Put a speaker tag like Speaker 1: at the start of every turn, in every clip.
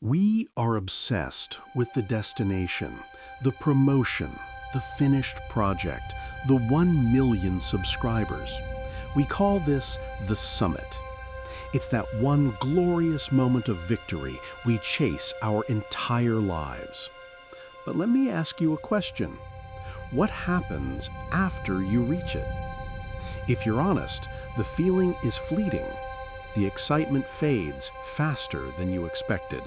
Speaker 1: We are obsessed with the destination, the promotion, the finished project, the 1 million subscribers. We call this the summit. It's that one glorious moment of victory we chase our entire lives. But let me ask you a question. What happens after you reach it? If you're honest, the feeling is fleeting. The excitement fades faster than you expected.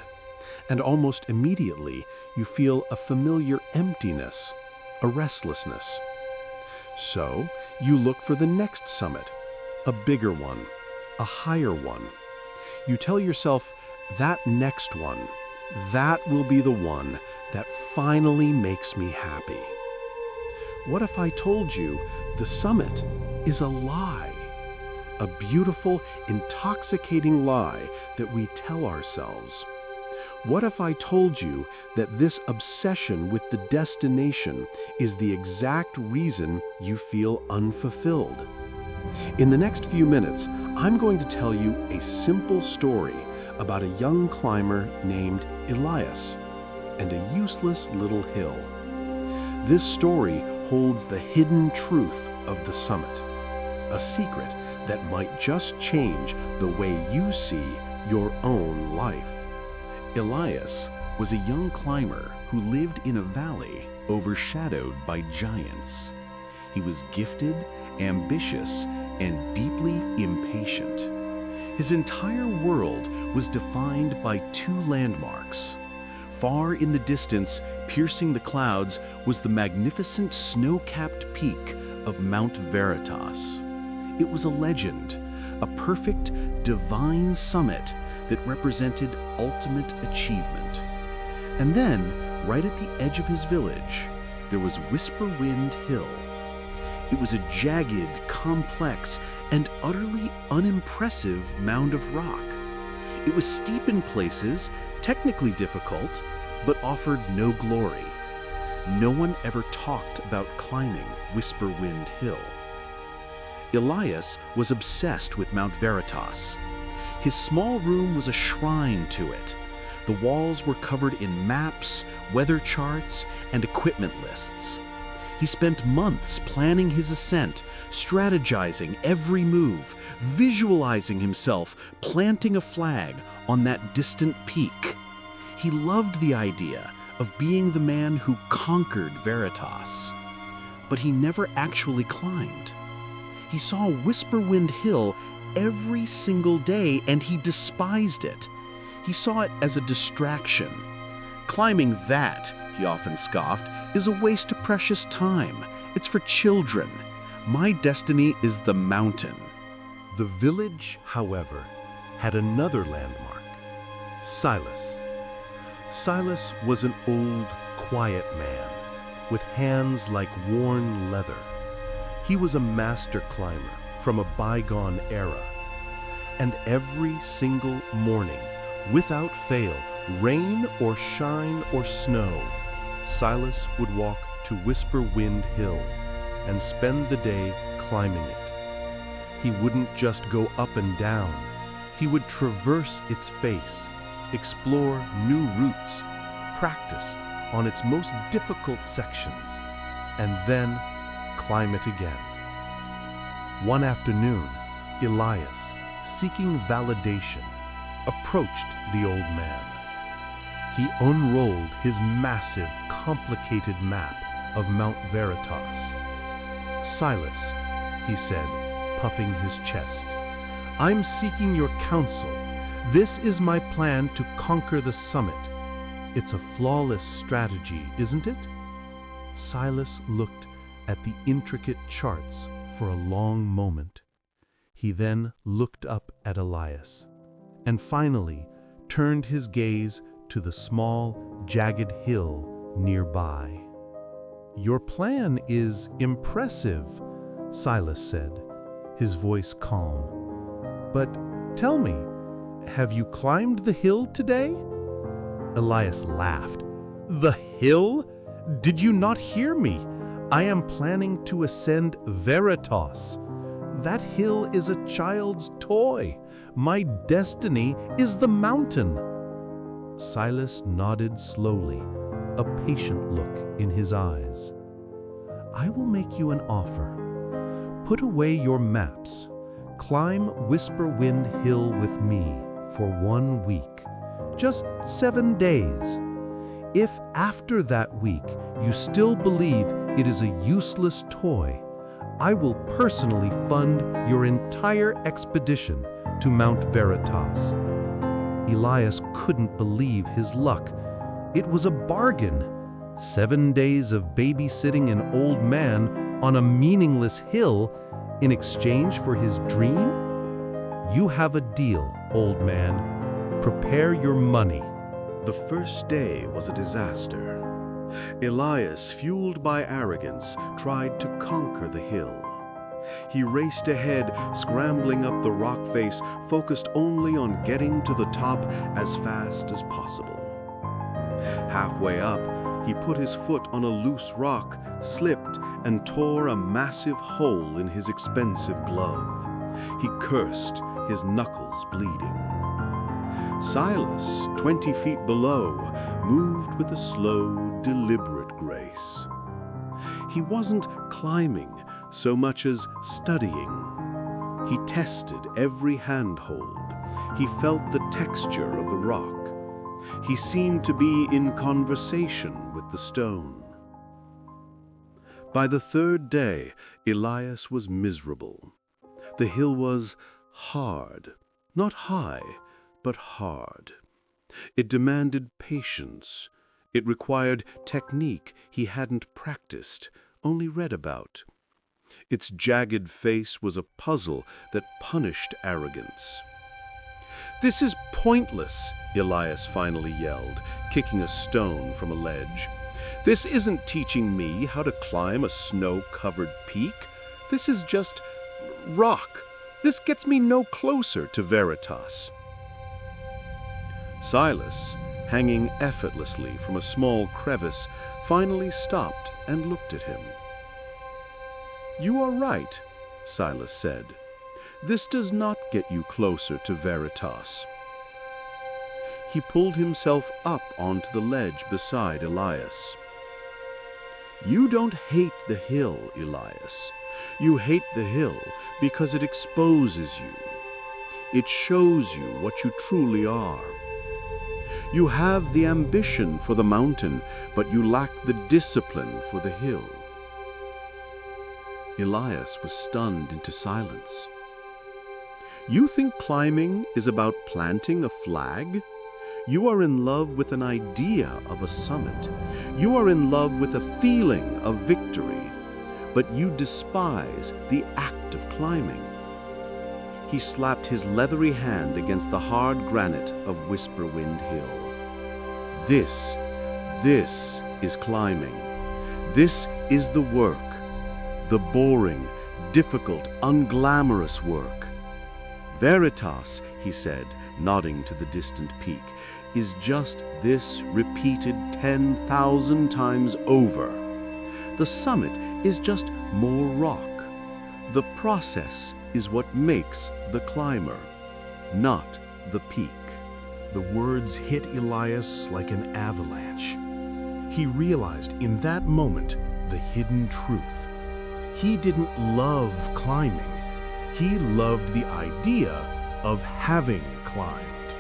Speaker 1: And almost immediately, you feel a familiar emptiness, a restlessness. So, you look for the next summit, a bigger one, a higher one. You tell yourself, that next one, that will be the one that finally makes me happy. What if I told you the summit is a lie? A beautiful, intoxicating lie that we tell ourselves. What if I told you that this obsession with the destination is the exact reason you feel unfulfilled? In the next few minutes, I'm going to tell you a simple story about a young climber named Elias and a useless little hill. This story holds the hidden truth of the summit, a secret that might just change the way you see your own life. Elias was a young climber who lived in a valley overshadowed by giants. He was gifted, ambitious, and deeply impatient. His entire world was defined by two landmarks. Far in the distance, piercing the clouds, was the magnificent snow-capped peak of Mount Veritas. It was a legend, a perfect, divine summit that represented ultimate achievement. And then, right at the edge of his village, there was Whisperwind Hill. It was a jagged, complex, and utterly unimpressive mound of rock. It was steep in places, technically difficult, but offered no glory. No one ever talked about climbing Whisperwind Hill. Elias was obsessed with Mount Veritas. His small room was a shrine to it. The walls were covered in maps, weather charts, and equipment lists. He spent months planning his ascent, strategizing every move, visualizing himself planting a flag on that distant peak. He loved the idea of being the man who conquered Veritas. But he never actually climbed. He saw Whisperwind Hill every single day, and he despised it. He saw it as a distraction. Climbing that, he often scoffed, is a waste of precious time. It's for children. My destiny is the mountain.
Speaker 2: The village, however, had another landmark, Silas. Silas was an old, quiet man with hands like worn leather. He was a master climber from a bygone era. And every single morning, without fail, rain or shine or snow, Silas would walk to Whisperwind Hill and spend the day climbing it. He wouldn't just go up and down. He would traverse its face, explore new routes, practice on its most difficult sections, and then climb it again. One afternoon, Elias, seeking validation, approached the old man. He unrolled his massive, complicated map of Mount Veritas. "Silas," he said, puffing his chest, "I'm seeking your counsel. This is my plan to conquer the summit. It's a flawless strategy, isn't it?" Silas looked at the intricate charts for a long moment. He then looked up at Elias, and finally turned his gaze to the small, jagged hill nearby. "Your plan is impressive," Silas said, his voice calm. "But tell me, have you climbed the hill today?" Elias laughed. "The hill? Did you not hear me? I am planning to ascend Veritas. That hill is a child's toy. My destiny is the mountain." Silas nodded slowly, a patient look in his eyes. "I will make you an offer. Put away your maps. Climb Whisper Wind Hill with me for 1 week. Just 7 days. If after that week you still believe it is a useless toy, I will personally fund your entire expedition to Mount Veritas." Elias couldn't believe his luck. It was a bargain. 7 days of babysitting an old man on a meaningless hill in exchange for his dream? "You have a deal, old man. Prepare your money."
Speaker 1: The first day was a disaster. Elias, fueled by arrogance, tried to conquer the hill. He raced ahead, scrambling up the rock face, focused only on getting to the top as fast as possible. Halfway up, he put his foot on a loose rock, slipped, and tore a massive hole in his expensive glove. He cursed, his knuckles bleeding. Silas, 20 feet below, moved with a slow, deliberate grace. He wasn't climbing so much as studying. He tested every handhold. He felt the texture of the rock. He seemed to be in conversation with the stone. By the third day, Elias was miserable. The hill was hard, not high, but hard. It demanded patience. It required technique he hadn't practiced, only read about. Its jagged face was a puzzle that punished arrogance. "This is pointless," Elias finally yelled, kicking a stone from a ledge. "This isn't teaching me how to climb a snow-covered peak. This is just rock. This gets me no closer to Veritas." Silas, hanging effortlessly from a small crevice, finally stopped and looked at him. "You are right," Silas said. "This does not get you closer to Veritas." He pulled himself up onto the ledge beside Elias. "You don't hate the hill, Elias. You hate the hill because it exposes you. It shows you what you truly are. You have the ambition for the mountain, but you lack the discipline for the hill." Elias was stunned into silence. "You think climbing is about planting a flag? You are in love with an idea of a summit. You are in love with a feeling of victory, but you despise the act of climbing." He slapped his leathery hand against the hard granite of Whisper Wind Hill. This is climbing. This is the work. The boring, difficult, unglamorous work. Veritas, he said, nodding to the distant peak, is just this repeated 10,000 times over. The summit is just more rock. The process is what makes the climber, not the peak.
Speaker 2: The words hit Elias like an avalanche. He realized in that moment the hidden truth. He didn't love climbing. He loved the idea of having climbed.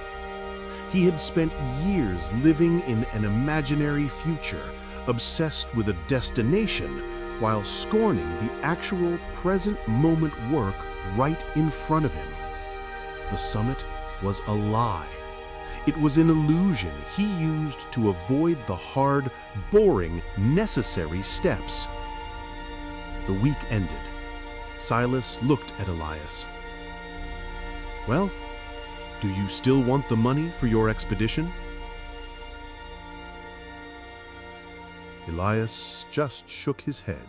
Speaker 2: He had spent years living in an imaginary future, obsessed with a destination, while scorning the actual present moment work right in front of him. The summit was a lie. It was an illusion he used to avoid the hard, boring, necessary steps. The week ended. Silas looked at Elias. "Well, do you still want the money for your expedition?" Elias just shook his head.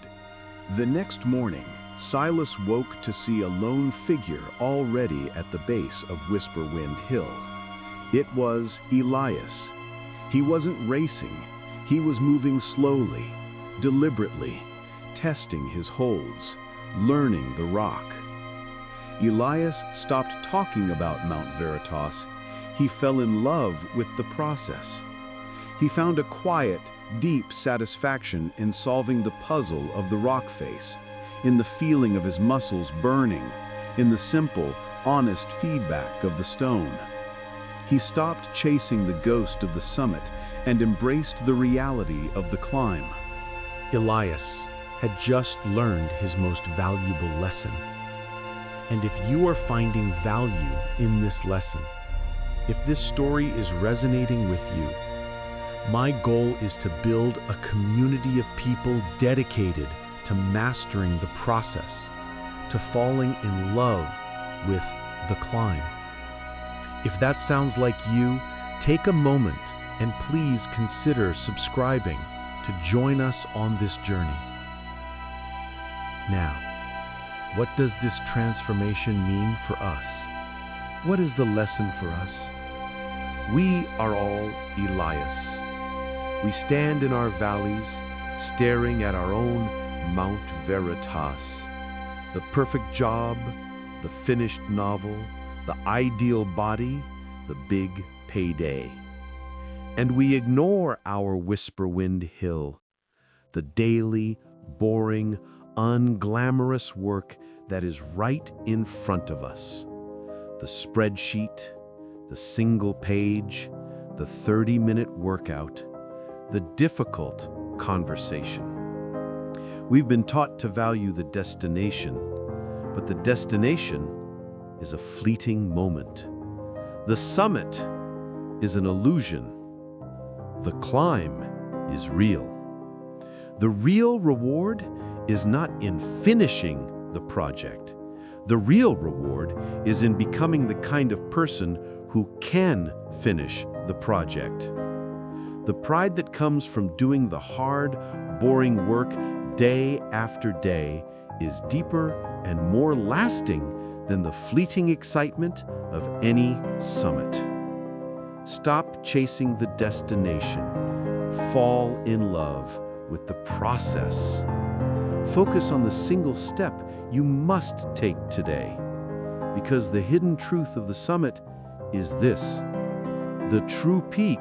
Speaker 2: The next morning, Silas woke to see a lone figure already at the base of Whisper Wind Hill. It was Elias. He wasn't racing. He was moving slowly, deliberately, testing his holds, learning the rock. Elias stopped talking about Mount Veritas.
Speaker 1: He fell in love with the process. He found a quiet, deep satisfaction in solving the puzzle of the rock face, in the feeling of his muscles burning, in the simple, honest feedback of the stone. He stopped chasing the ghost of the summit and embraced the reality of the climb.
Speaker 2: Elias had just learned his most valuable lesson. And if you are finding value in this lesson, if this story is resonating with you, my goal is to build a community of people dedicated to mastering the process, to falling in love with the climb. If that sounds like you, take a moment and please consider subscribing to join us on this journey. Now, what does this transformation mean for us? What is the lesson for us? We are all Elias. We stand in our valleys, staring at our own Mount Veritas, the perfect job, the finished novel, the ideal body, the big payday. And we ignore our whisper-wind hill, the daily, boring, unglamorous work that is right in front of us. The spreadsheet, the single page, the 30-minute workout, the difficult conversation. We've been taught to value the destination, but the destination is a fleeting moment. The summit is an illusion. The climb is real. The real reward is not in finishing the project. The real reward is in becoming the kind of person who can finish the project. The pride that comes from doing the hard, boring work day after day is deeper and more lasting than the fleeting excitement of any summit. Stop chasing the destination. Fall in love with the process. Focus on the single step you must take today. Because the hidden truth of the summit is this: the true peak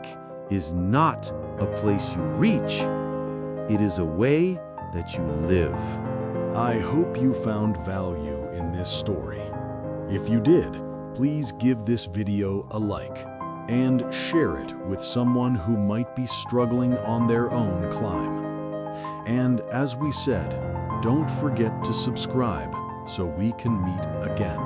Speaker 2: is not a place you reach, it is a way that you live.
Speaker 1: I hope you found value in this story. If you did, please give this video a like and share it with someone who might be struggling on their own climb. And as we said, don't forget to subscribe so we can meet again.